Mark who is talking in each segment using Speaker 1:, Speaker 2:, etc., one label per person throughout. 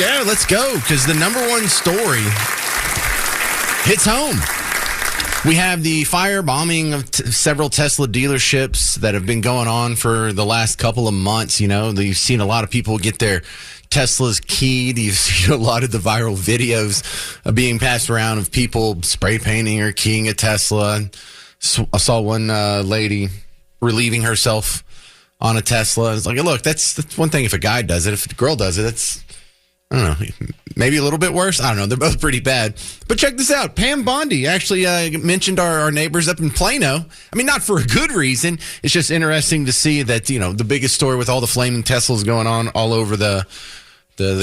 Speaker 1: Yeah, let's go, because the number one story hits home. We have the firebombing of several Tesla dealerships that have been going on for the last couple of months. You know, you've seen a lot of people get their Teslas keyed. You've seen a lot of the viral videos being passed around of people spray painting or keying a Tesla. I saw one lady relieving herself on a Tesla. It's like, look, that's one thing if a guy does it. If a girl does it, it's, I don't know, maybe a little bit worse. I don't know. They're both pretty bad. But check this out. Pam Bondi actually mentioned our neighbors up in Plano. I mean, not for a good reason. It's just interesting to see that, you know, the biggest story with all the flaming Teslas going on all over the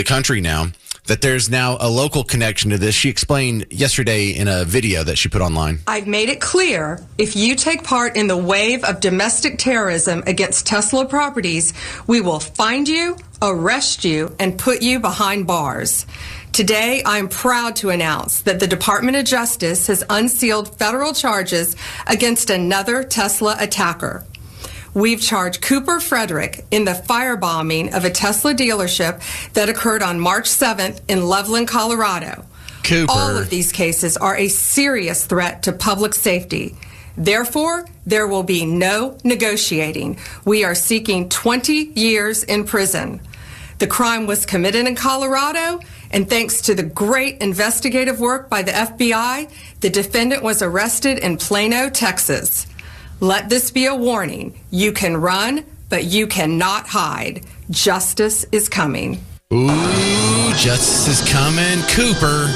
Speaker 1: country now, that there's now a local connection to this. She explained yesterday in a video that she put online.
Speaker 2: I've made it clear, if you take part in the wave of domestic terrorism against Tesla properties, we will find you, arrest you, and put you behind bars. Today, I'm proud to announce that the Department of Justice has unsealed federal charges against another Tesla attacker. We've charged Cooper Frederick in the firebombing of a Tesla dealership that occurred on March 7th in Loveland, Colorado.
Speaker 1: Cooper.
Speaker 2: All of these cases are a serious threat to public safety. Therefore, there will be no negotiating. We are seeking 20 years in prison. The crime was committed in Colorado, and thanks to the great investigative work by the FBI, the defendant was arrested in Plano, Texas. Let this be a warning. You can run, but you cannot hide. Justice is coming.
Speaker 1: Ooh, justice is coming. Cooper,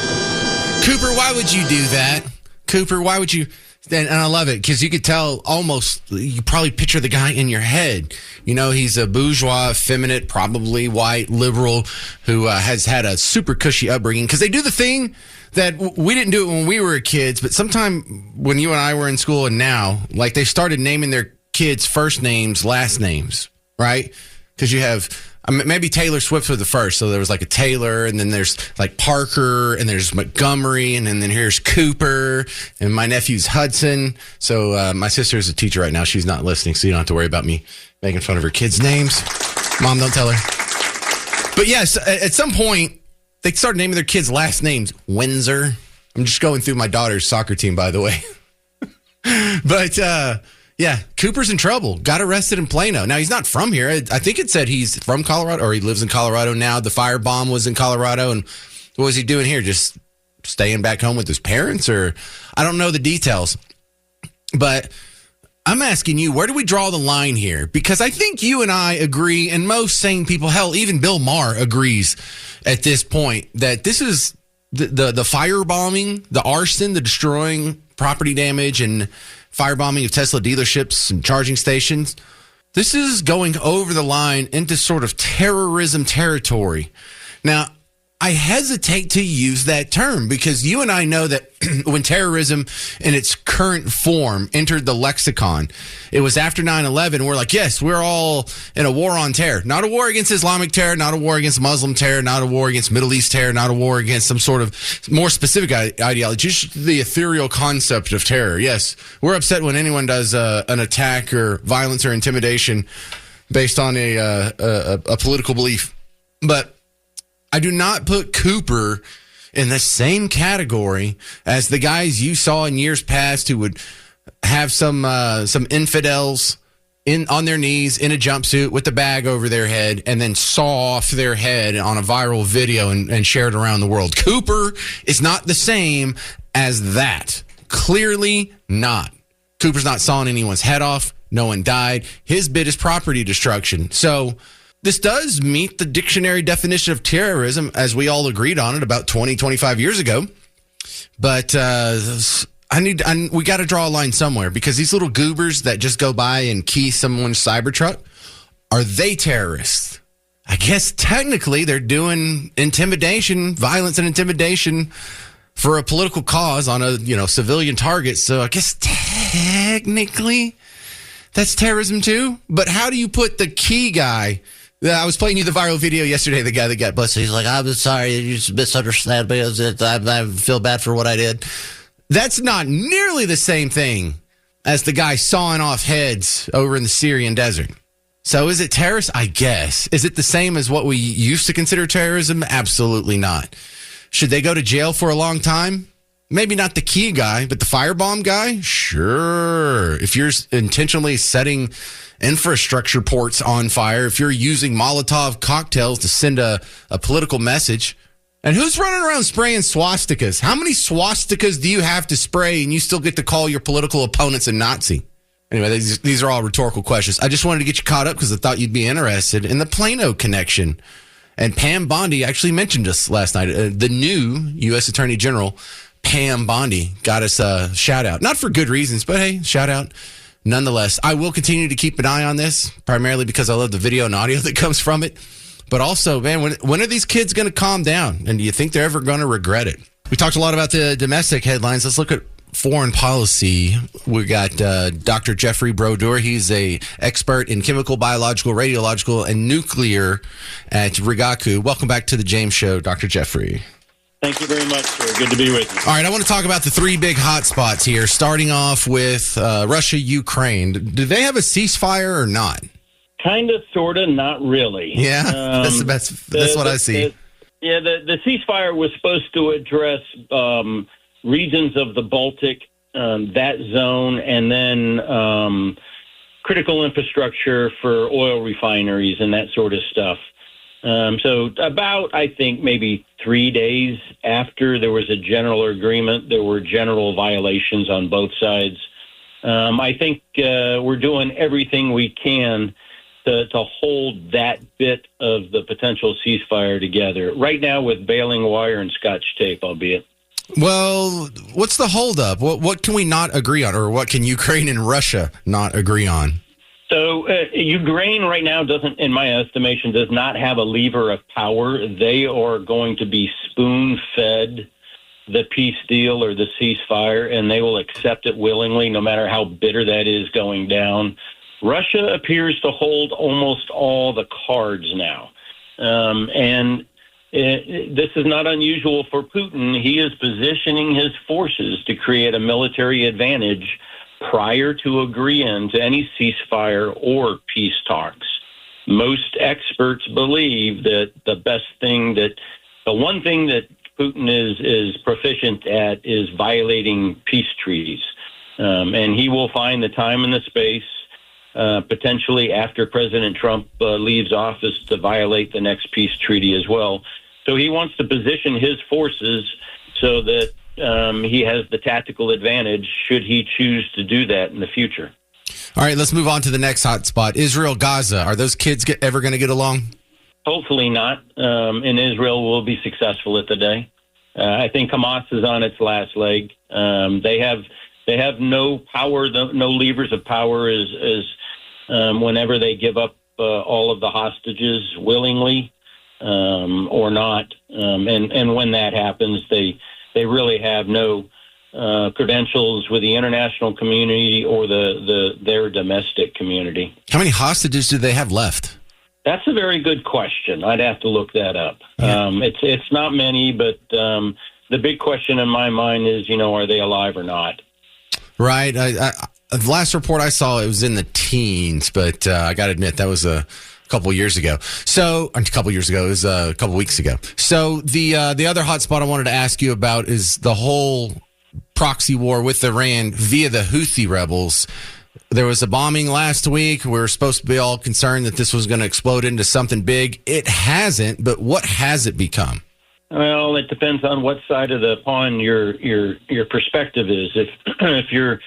Speaker 1: why would you do that? Cooper, why would you? And I love it because you could tell almost, you probably picture the guy in your head. You know, he's a bourgeois, effeminate, probably white, liberal who has had a super cushy upbringing, because they do the thing that we didn't do it when we were kids, but sometime when you and I were in school and now, like, they started naming their kids first names, last names, right? Because you have, maybe Taylor Swift was the first. So there was like a Taylor, and then there's like Parker, and there's Montgomery, and then here's Cooper, and my nephew's Hudson. So my sister is a teacher right now. She's not listening, so you don't have to worry about me making fun of her kids' names. Mom, don't tell her. But yes, at some point, they started naming their kids' last names. Windsor. I'm just going through my daughter's soccer team, by the way. But, yeah, Cooper's in trouble. Got arrested in Plano. Now, he's not from here. I think it said he's from Colorado, or he lives in Colorado now. The firebomb was in Colorado. And what was he doing here? Just staying back home with his parents? Or I don't know the details. But I'm asking you, where do we draw the line here? Because I think you and I agree, and most sane people, hell, even Bill Maher agrees at this point, that this is the firebombing, the arson, the destroying property damage, and firebombing of Tesla dealerships and charging stations. This is going over the line into sort of terrorism territory. Now, I hesitate to use that term because you and I know that when terrorism in its current form entered the lexicon, it was after 9/11. We're like, yes, we're all in a war on terror. Not a war against Islamic terror, not a war against Muslim terror, not a war against Middle East terror, not a war against some sort of more specific ideology, just the ethereal concept of terror. Yes, we're upset when anyone does an attack or violence or intimidation based on a political belief. But I do not put Cooper in the same category as the guys you saw in years past who would have some infidels on their knees in a jumpsuit with the bag over their head and then saw off their head on a viral video and share it around the world. Cooper is not the same as that. Clearly not. Cooper's not sawing anyone's head off. No one died. His bit is property destruction. So this does meet the dictionary definition of terrorism, as we all agreed on it about 20, 25 years ago. But we got to draw a line somewhere, because these little goobers that just go by and key someone's Cybertruck, are they terrorists? I guess technically they're doing intimidation, violence and intimidation for a political cause on a civilian target. So I guess technically that's terrorism too. But how do you put the key guy? I was playing you the viral video yesterday, the guy that got busted. He's like, I'm sorry, you misunderstand me. I feel bad for what I did. That's not nearly the same thing as the guy sawing off heads over in the Syrian desert. So is it terrorist? I guess. Is it the same as what we used to consider terrorism? Absolutely not. Should they go to jail for a long time? Maybe not the key guy, but the firebomb guy? Sure. If you're intentionally setting infrastructure ports on fire, if you're using Molotov cocktails to send a political message. And who's running around spraying swastikas? How many swastikas do you have to spray and you still get to call your political opponents a Nazi? Anyway, these are all rhetorical questions. I just wanted to get you caught up because I thought you'd be interested in the Plano connection. And Pam Bondi actually mentioned us last night. The new U.S. Attorney General, Pam Bondi, got us a shout out. Not for good reasons, but hey, shout out nonetheless. I will continue to keep an eye on this, primarily because I love the video and audio that comes from it. But also, man, when are these kids going to calm down? And do you think they're ever going to regret it? We talked a lot about the domestic headlines. Let's look at foreign policy. We got Dr. Jeffrey Brodeur. He's a expert in chemical, biological, radiological, and nuclear at Rigaku. Welcome back to the James Show, Dr. Jeffrey.
Speaker 3: Thank you very much, sir. Good to be with you.
Speaker 1: All right, I want to talk about the three big hot spots here, starting off with Russia, Ukraine. Do they have a ceasefire or not?
Speaker 3: Kind of, sort of, not really.
Speaker 1: Yeah, that's what I see.
Speaker 3: The ceasefire was supposed to address regions of the Baltic, that zone, and then critical infrastructure for oil refineries and that sort of stuff. So about, I think, maybe 3 days after there was a general agreement, there were general violations on both sides. I think we're doing everything we can to hold that bit of the potential ceasefire together. Right now with baling wire and scotch tape, albeit.
Speaker 1: Well, what's the holdup? What can we not agree on, or what can Ukraine and Russia not agree on?
Speaker 3: So Ukraine right now doesn't, in my estimation, does not have a lever of power. They are going to be spoon-fed the peace deal or the ceasefire, and they will accept it willingly, no matter how bitter that is going down. Russia appears to hold almost all the cards now. This is not unusual for Putin. He is positioning his forces to create a military advantage prior to agreeing to any ceasefire or peace talks. Most experts believe that the one thing that Putin is proficient at is violating peace treaties. And he will find the time and the space, potentially after President Trump leaves office, to violate the next peace treaty as well. So he wants to position his forces so that he has the tactical advantage should he choose to do that in the future.
Speaker 1: All right, let's move on to the next hot spot. Israel, Gaza. Are those kids ever going to get along?
Speaker 3: Hopefully not. And Israel will be successful at the day. I think Hamas is on its last leg. They have no power, no levers of power is whenever they give up all of the hostages willingly or not. And when that happens, they really have no credentials with the international community or their domestic community.
Speaker 1: How many hostages do they have left?
Speaker 3: That's a very good question. I'd have to look that up. Yeah. It's not many, but the big question in my mind is, are they alive or not? Right.
Speaker 1: The last report I saw, it was in the teens, but I got to admit that was a couple years ago. So a couple years ago, it was a couple weeks ago. So the other hot spot I wanted to ask you about is the whole proxy war with Iran via the Houthi rebels. There was a bombing last week. We were supposed to be all concerned that this was going to explode into something big. It hasn't, but what has it become?
Speaker 3: Well, it depends on what side of the pond your perspective is. If you're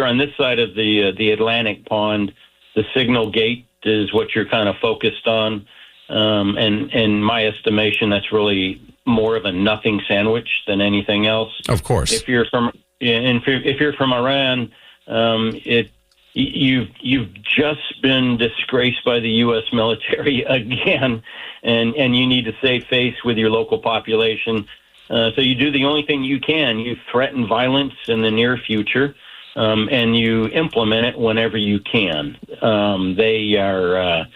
Speaker 3: on this side of the Atlantic pond, the signal gate is what you're kind of focused on. And in my estimation, that's really more of a nothing sandwich than anything else.
Speaker 1: Of course.
Speaker 3: If you're from Iran, You've just been disgraced by the U.S. military again, and you need to save face with your local population. So you do the only thing you can. You threaten violence in the near future, and you implement it whenever you can. They're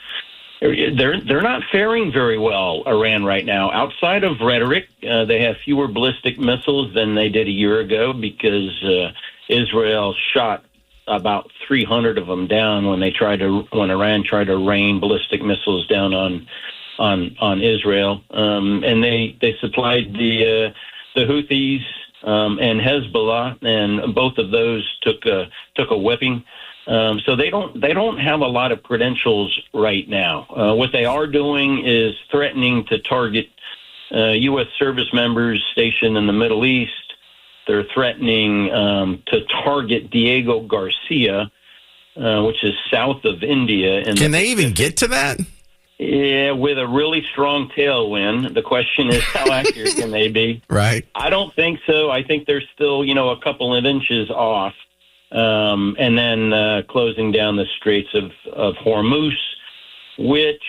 Speaker 3: not faring very well, Iran, right now. Outside of rhetoric, they have fewer ballistic missiles than they did a year ago because Israel shot about 300 of them down when Iran tried to rain ballistic missiles down on Israel, and they supplied the Houthis and Hezbollah, and both of those took a whipping. So they don't have a lot of credentials right now. What they are doing is threatening to target U.S. service members stationed in the Middle East. They're threatening to target Diego Garcia, which is south of India.
Speaker 1: Can they even get to that?
Speaker 3: Yeah, with a really strong tailwind. The question is, how accurate can they be?
Speaker 1: Right.
Speaker 3: I don't think so. I think they're still, a couple of inches off. And then closing down the Straits of Hormuz, which,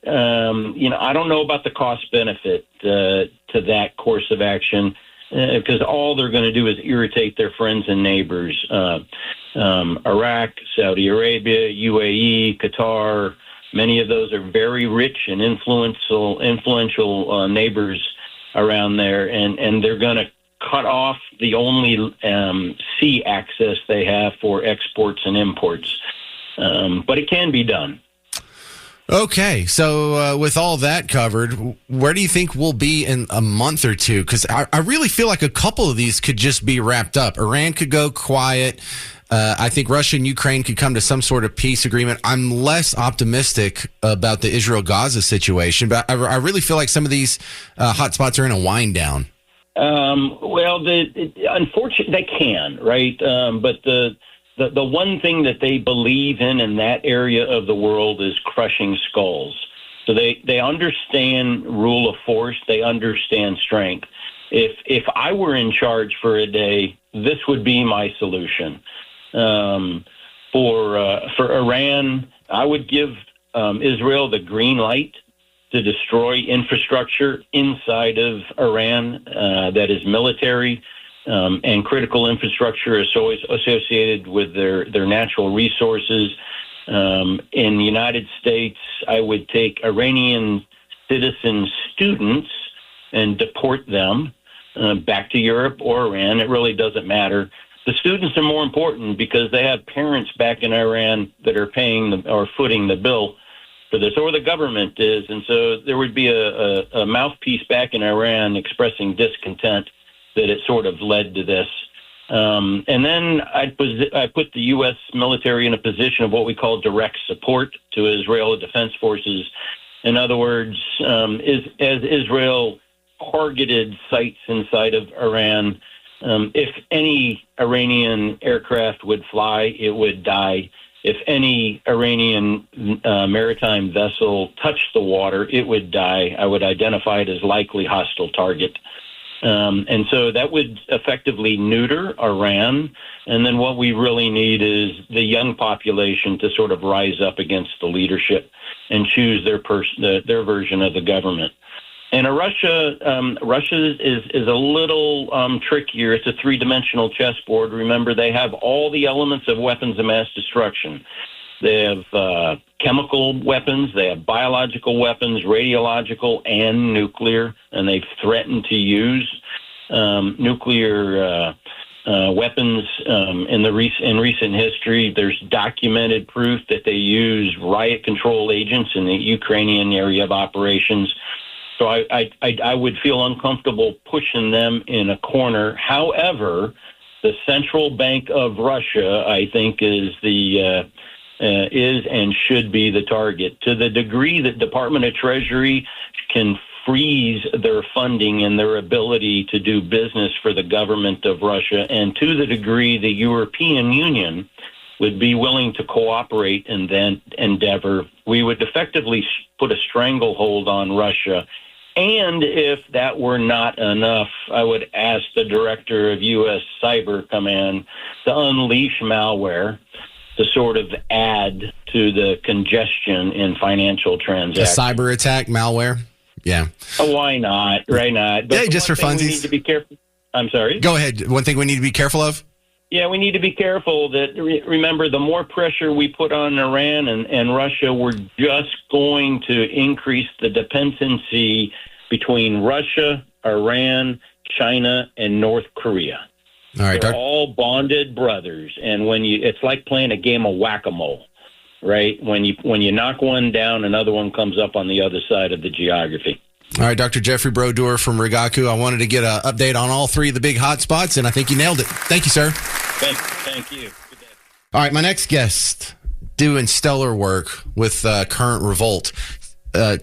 Speaker 3: I don't know about the cost benefit to that course of action, because all they're going to do is irritate their friends and neighbors. Iraq, Saudi Arabia, UAE, Qatar, many of those are very rich and influential neighbors around there, and they're going to cut off the only sea access they have for exports and imports. But it can be done.
Speaker 1: Okay, so with all that covered, where do you think we'll be in a month or two? Because I really feel like a couple of these could just be wrapped up. Iran could go quiet. I think Russia and Ukraine could come to some sort of peace agreement. I'm less optimistic about the Israel-Gaza situation, but I really feel like some of these hot spots are in a wind down.
Speaker 3: Unfortunately, they can, right? But the one thing that they believe in that area of the world is crushing skulls. So they understand rule of force. They understand strength. If I were in charge for a day, this would be my solution. For Iran, I would give Israel the green light to destroy infrastructure inside of Iran that is military and critical infrastructure is always associated with their natural resources. In the United States, I would take Iranian citizen students and deport them back to Europe or Iran. It really doesn't matter. The students are more important because they have parents back in Iran that are paying or footing the bill for this, or the government is. And so there would be a mouthpiece back in Iran expressing discontent that it sort of led to this. And then I put the U.S. military in a position of what we call direct support to Israeli Defense Forces. In other words, as Israel targeted sites inside of Iran, if any Iranian aircraft would fly, it would die. If any Iranian maritime vessel touched the water, it would die. I would identify it as likely hostile target. And so that would effectively neuter Iran. And then what we really need is the young population to sort of rise up against the leadership and choose their version of the government. And Russia is a little trickier. It's a three-dimensional chessboard. Remember, they have all the elements of weapons of mass destruction. They have chemical weapons, they have biological weapons, radiological, and nuclear, and they've threatened to use nuclear weapons in recent history. There's documented proof that they use riot control agents in the Ukrainian area of operations. So I would feel uncomfortable pushing them in a corner. However, the central bank of Russia, I think, is and should be the target. To the degree that Department of Treasury can freeze their funding and their ability to do business for the government of Russia, and to the degree the European Union would be willing to cooperate in that endeavor, we would effectively put a stranglehold on Russia. And if that were not enough, I would ask the director of U.S. Cyber Command to unleash malware to sort of add to the congestion in financial transactions.
Speaker 1: A cyber attack, malware? Yeah.
Speaker 3: Why not? Why not? But
Speaker 1: yeah, just for funsies.
Speaker 3: We need to be careful. I'm sorry?
Speaker 1: Go ahead. One thing we need to be careful of?
Speaker 3: Yeah, we need to be careful that, remember, the more pressure we put on Iran and Russia, we're just going to increase the dependency between Russia, Iran, China, and North Korea.
Speaker 1: All right,
Speaker 3: They're all bonded brothers, and it's like playing a game of whack-a-mole, right? When you knock one down, another one comes up on the other side of the geography.
Speaker 1: All right, Dr. Jeffrey Brodeur from Rigaku. I wanted to get an update on all three of the big hot spots, and I think you nailed it. Thank you, sir.
Speaker 3: Thank you. Good day.
Speaker 1: All right, my next guest doing stellar work with Current Revolt.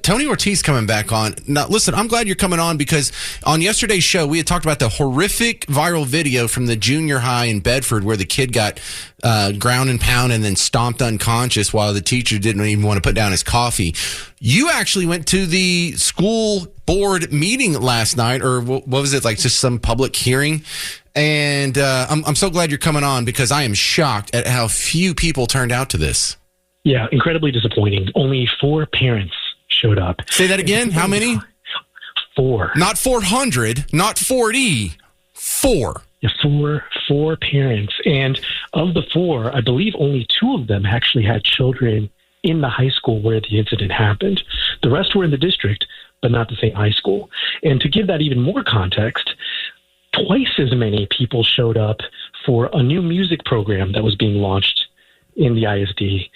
Speaker 1: Tony Ortiz coming back on. Now, listen, I'm glad you're coming on because on yesterday's show, we had talked about the horrific viral video from the junior high in Bedford where the kid got ground and pound and then stomped unconscious while the teacher didn't even want to put down his coffee. You actually went to the school board meeting last night, or what was it, like just some public hearing? And I'm so glad you're coming on because I am shocked at how few people turned out to this. Yeah,
Speaker 4: incredibly disappointing. Only 4 parents showed up.
Speaker 1: Say that again. How many?
Speaker 4: 4.
Speaker 1: Not 400, not 40. 4.
Speaker 4: Yeah, 4 parents. And of the 4, I believe only 2 of them actually had children in the high school where the incident happened. The rest were in the district, but not the same high school. And to give that even more context, twice as many people showed up for a new music program that was being launched in the ISD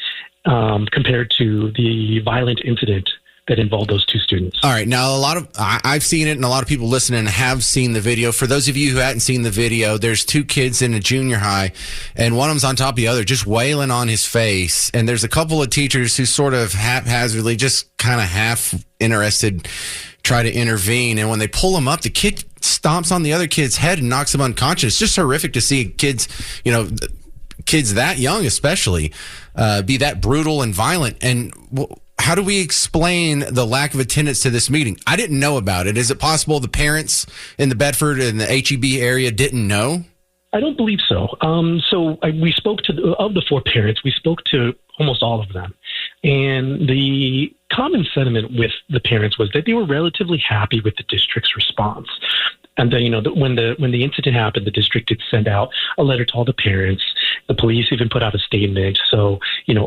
Speaker 4: compared to the violent incident that involved those 2 students.
Speaker 1: All right. Now, I've seen it, and a lot of people listening have seen the video. For those of you who hadn't seen the video, there's 2 kids in a junior high, and one of them's on top of the other, just wailing on his face. And there's a couple of teachers who sort of haphazardly, just kind of half interested, try to intervene. And when they pull him up, the kid stomps on the other kid's head and knocks him unconscious. It's just horrific to see kids that young especially, be that brutal and violent. And how do we explain the lack of attendance to this meeting? I didn't know about it. Is it possible the parents in the Bedford and the HEB area didn't know?
Speaker 4: I don't believe so. We spoke of the 4 parents, we spoke to almost all of them. And the common sentiment with the parents was that they were relatively happy with the district's response. And then, when the incident happened, the district did send out a letter to all the parents. The police even put out a statement. So,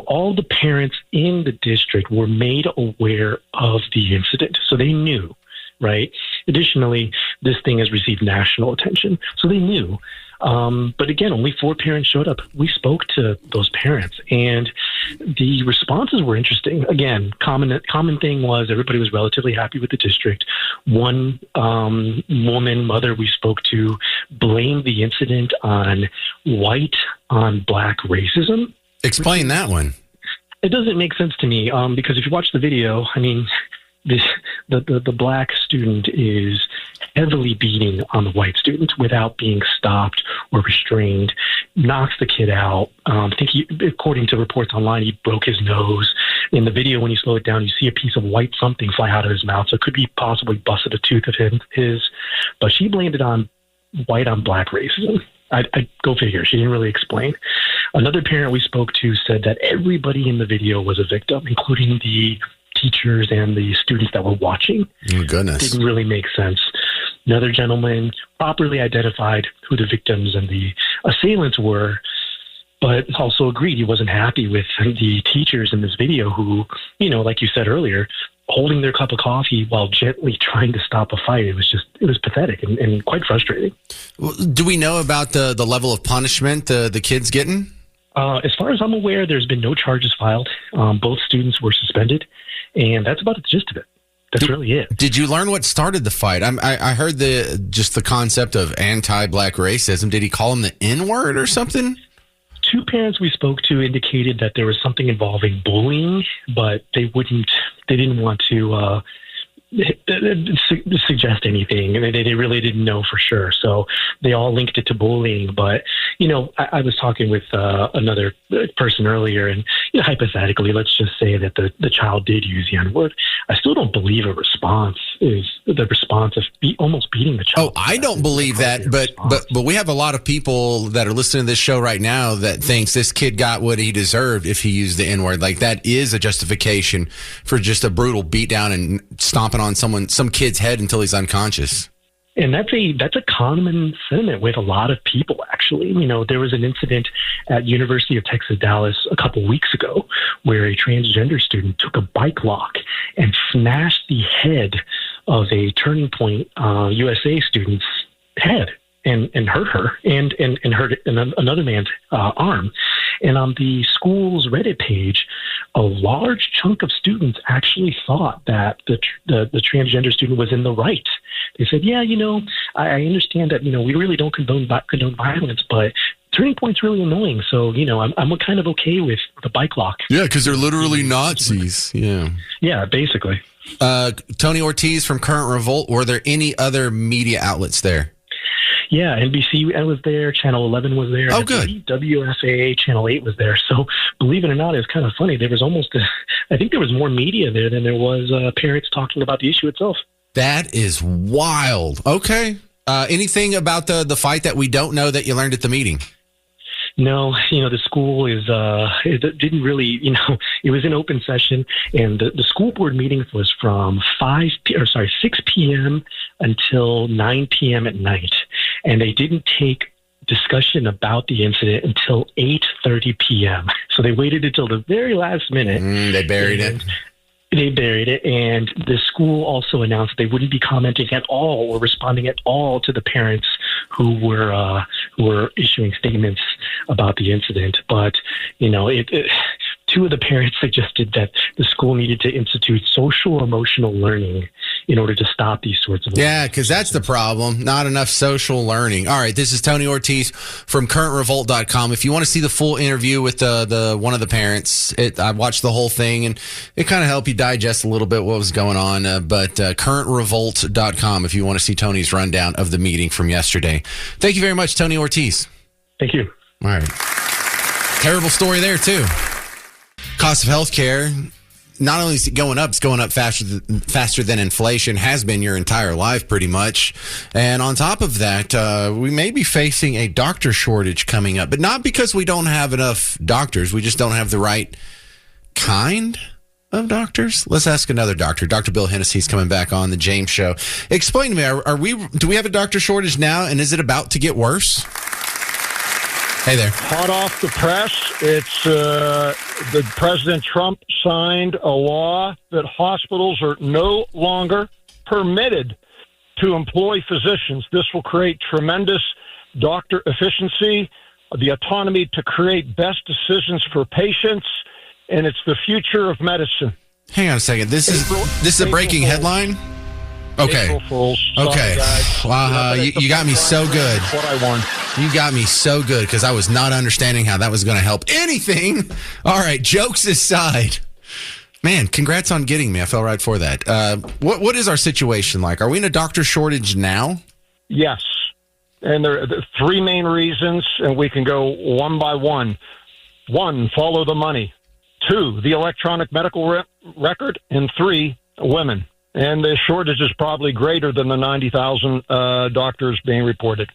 Speaker 4: all the parents in the district were made aware of the incident. So they knew, right? Additionally, this thing has received national attention. So they knew. But again, only 4 parents showed up. We spoke to those parents, and the responses were interesting. Again, common thing was everybody was relatively happy with the district. One mother we spoke to blamed the incident on white on black racism.
Speaker 1: Explain that one.
Speaker 4: It doesn't make sense to me because if you watch the video, I mean, the black student is heavily beating on the white student without being stopped or restrained, knocks the kid out. I think according to reports online, he broke his nose. In the video, when you slow it down, you see a piece of white something fly out of his mouth. So it could be possibly busted a tooth of his. But she blamed it on white on black racism. I go figure. She didn't really explain. Another parent we spoke to said that everybody in the video was a victim, including the teachers and the students that were watching.
Speaker 1: Oh, goodness.
Speaker 4: Didn't really make sense. Another gentleman properly identified who the victims and the assailants were, but also agreed he wasn't happy with the teachers in this video who, like you said earlier, holding their cup of coffee while gently trying to stop a fight. It was pathetic and quite frustrating.
Speaker 1: Do we know about the level of punishment the kid's getting?
Speaker 4: As far as I'm aware, there's been no charges filed. Both students were suspended, and that's about the gist of it. That's really it.
Speaker 1: Did you learn what started the fight? I heard the concept of anti-black racism. Did he call him the N-word or something?
Speaker 4: 2 parents we spoke to indicated that there was something involving bullying, but they didn't want to suggest anything. They really didn't know for sure. So they all linked it to bullying. But, I was talking with another person earlier, and hypothetically, let's just say that the child did use the N-word. I still don't believe a response is the response of almost beating the child.
Speaker 1: Oh, I don't believe that, but we have a lot of people that are listening to this show right now that thinks this kid got what he deserved if he used the N-word. Like, that is a justification for just a brutal beatdown and stomping on some kid's head until he's unconscious.
Speaker 4: And that's a common sentiment with a lot of people, actually. There was an incident at University of Texas, Dallas a couple weeks ago where a transgender student took a bike lock and smashed the head of a Turning Point USA student's head. and hurt her and hurt another man's arm. And on the school's Reddit page, a large chunk of students actually thought that the transgender student was in the right. They said, yeah, I understand that, we really don't condone violence, but Turning Point's really annoying. So, I'm kind of okay with the bike lock.
Speaker 1: Yeah, because they're literally Nazis. Yeah.
Speaker 4: Yeah, basically.
Speaker 1: Tony Ortiz from Current Revolt. Were there any other media outlets there?
Speaker 4: Yeah, NBC was there, Channel 11 was there.
Speaker 1: Oh, good.
Speaker 4: WFAA Channel 8 was there. So, believe it or not, it's kind of funny. There was I think there was more media there than there was parents talking about the issue itself.
Speaker 1: That is wild. Okay. Anything about the fight that we don't know that you learned at the meeting?
Speaker 4: No, the school it didn't really, it was an open session, and the school board meeting was from 6 p.m. until 9 p.m. at night. And they didn't take discussion about the incident until 8:30 p.m. So they waited until the very last minute.
Speaker 1: They buried it.
Speaker 4: They buried it, and the school also announced they wouldn't be commenting at all or responding at all to the parents who were issuing statements about the incident. But two of the parents suggested that the school needed to institute social emotional learning in order to stop these sorts of events.
Speaker 1: Yeah, because that's the problem. Not enough social learning. All right, this is Tony Ortiz from CurrentRevolt.com. If you want to see the full interview with the one of the parents, I watched the whole thing, and it kind of helped you digest a little bit what was going on. But CurrentRevolt.com if you want to see Tony's rundown of the meeting from yesterday. Thank you very much, Tony Ortiz.
Speaker 4: Thank you.
Speaker 1: All right. Terrible story there, too. Cost of healthcare. Not only is it going up, it's going up faster than inflation has been your entire life, pretty much. And on top of that, we may be facing a doctor shortage coming up, but not because we don't have enough doctors. We just don't have the right kind of doctors. Let's ask another doctor. Dr. Bill Hennessy's coming back on the James Show. Explain to me, do we have a doctor shortage now, and is it about to get worse? Hey there.
Speaker 5: Hot off the press, it's the President Trump signed a law that hospitals are no longer permitted to employ physicians. This will create tremendous doctor efficiency, the autonomy to create best decisions for patients, and it's the future of medicine.
Speaker 1: Hang on a second. This is a breaking headline? Okay.
Speaker 5: April Fools. Sorry,
Speaker 1: okay. You got me so good.
Speaker 5: That's what I won.
Speaker 1: You got me so good because I was not understanding how that was going to help anything. All right. Jokes aside. Man, congrats on getting me. I fell right for that. What is our situation like? Are we in a doctor shortage now?
Speaker 5: Yes. And there are three main reasons, and we can go one by one. One, follow the money. Two, the electronic medical record. And three, women. And the shortage is probably greater than the 90,000 doctors being reported.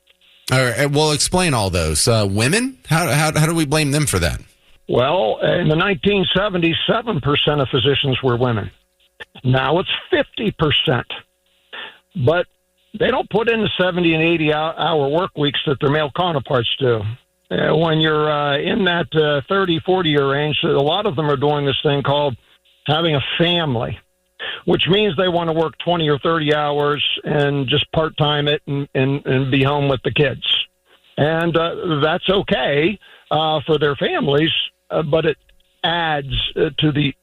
Speaker 1: All right. Well, explain all those. Women? How do we blame them for that?
Speaker 5: Well, in the 1970s, 7% of physicians were women. Now it's 50%. But they don't put in the 70 and 80-hour work weeks that their male counterparts do. When you're in that 30, 40-year range, a lot of them are doing this thing called having a family, which means they want to work 20 or 30 hours and just part-time it and be home with the kids. And that's okay for their families, but it adds to the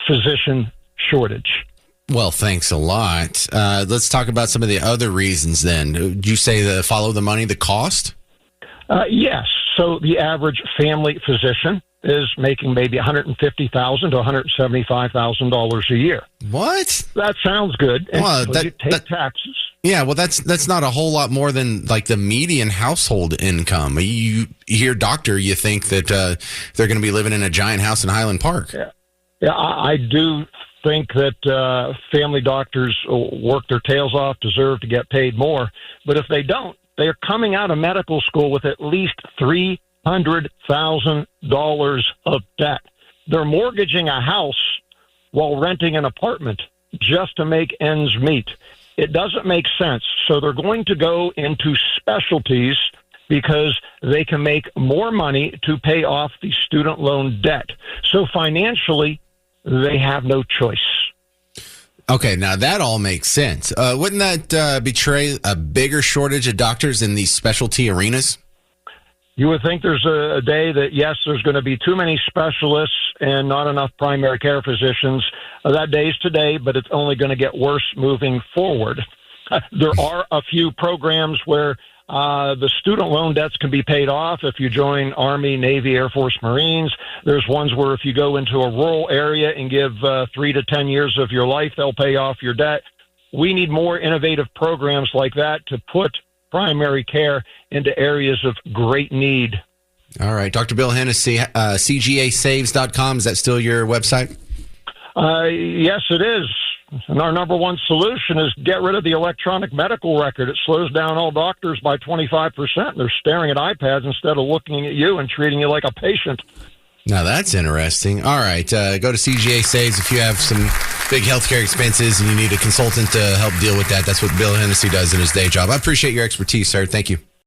Speaker 5: physician shortage.
Speaker 1: Well, thanks a lot. Let's talk about some of the other reasons then. Did you say follow the money, the cost?
Speaker 5: Yes. So the average family physician is making maybe $150,000 to $175,000 a year.
Speaker 1: What?
Speaker 5: That sounds good.
Speaker 1: Well,
Speaker 5: you take taxes.
Speaker 1: Yeah, well, that's not a whole lot more than like the median household income. You hear doctor, you think that they're going to be living in a giant house in Highland Park.
Speaker 5: Yeah, I do think that family doctors work their tails off, deserve to get paid more. But if they don't, they're coming out of medical school with at least $300,000 of debt. They're mortgaging a house while renting an apartment just to make ends meet. It doesn't make sense. So they're going to go into specialties because they can make more money to pay off the student loan debt. So financially, they have no choice.
Speaker 1: Okay, now that all makes sense. Wouldn't that betray a bigger shortage of doctors in these specialty arenas?
Speaker 5: You would think there's a day that, yes, there's going to be too many specialists and not enough primary care physicians. That day's today, but it's only going to get worse moving forward. There are a few programs where the student loan debts can be paid off if you join Army, Navy, Air Force, Marines. There's ones where if you go into a rural area and give 3 to 10 years of your life, they'll pay off your debt. We need more innovative programs like that to put primary care into areas of great need.
Speaker 1: All right. Dr. Bill Hennessy, CGASaves.com. Is that still your website?
Speaker 5: Yes, it is. And our number one solution is get rid of the electronic medical record. It slows down all doctors by 25%. They're staring at iPads instead of looking at you and treating you like a patient.
Speaker 1: Now, that's interesting. All right. Go to CGA Saves if you have some big healthcare expenses and you need a consultant to help deal with that. That's what Bill Hennessy does in his day job. I appreciate your expertise, sir. Thank you.